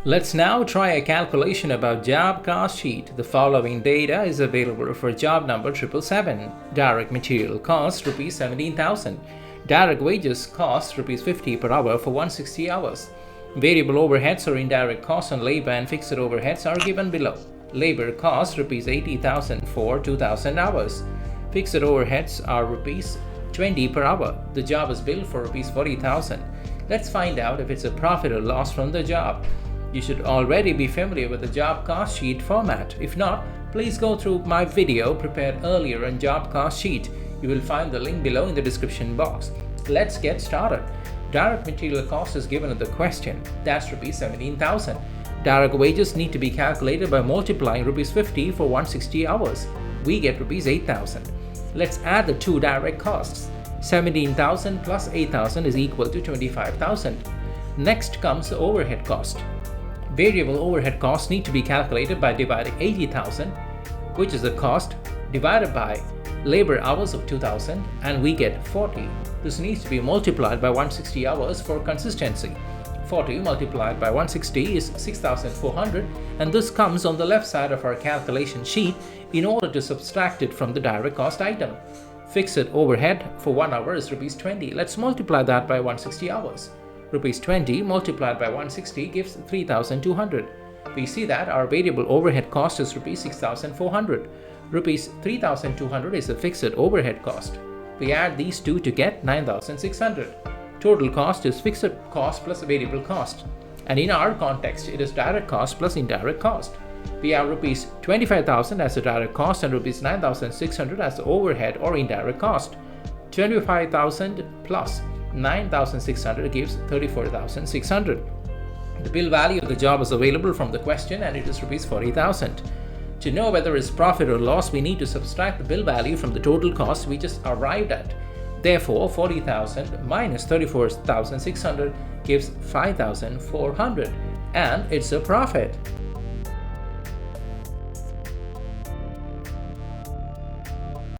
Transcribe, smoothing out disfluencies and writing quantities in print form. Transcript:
Let's now try a calculation about job cost sheet. The following data is available for job number 777. Direct material cost Rs 17,000. Direct wages cost Rs 50 per hour for 160 hours. Variable overheads or indirect costs on labor and fixed overheads are given below. Labor cost Rs 80,000 for 2,000 hours. Fixed overheads are Rs 20 per hour. The job is billed for Rs 40,000. Let's find out if it's a profit or loss from the job. You should already be familiar with the job cost sheet format. If not, please go through my video prepared earlier on job cost sheet. You will find the link below in the description box. Let's get started. Direct material cost is given in the question. That's Rs 17,000. Direct wages need to be calculated by multiplying Rs 50 for 160 hours. We get Rs 8,000. Let's add the two direct costs. 17,000 plus 8,000 is equal to 25,000. Next comes the overhead cost. Variable overhead costs need to be calculated by dividing 80,000, which is the cost, divided by labor hours of 2,000, and we get 40. This needs to be multiplied by 160 hours for consistency. 40 multiplied by 160 is 6,400, and this comes on the left side of our calculation sheet in order to subtract it from the direct cost item. Fixed overhead for 1 hour is Rs 20. Let's multiply that by 160 hours. Rs 20 multiplied by 160 gives 3,200. We see that our variable overhead cost is Rs 6,400. Rs 3,200 is the fixed overhead cost. We add these two to get 9,600. Total cost is fixed cost plus variable cost. And in our context, it is direct cost plus indirect cost. We have Rs 25,000 as the direct cost and Rs 9,600 as the overhead or indirect cost. 25,000 plus 9,600 gives 34,600. The bill value of the job is available from the question and it is Rs 40,000. To know whether it's profit or loss, we need to subtract the bill value from the total cost we just arrived at. Therefore, 40,000 minus 34,600 gives 5,400 and it's a profit.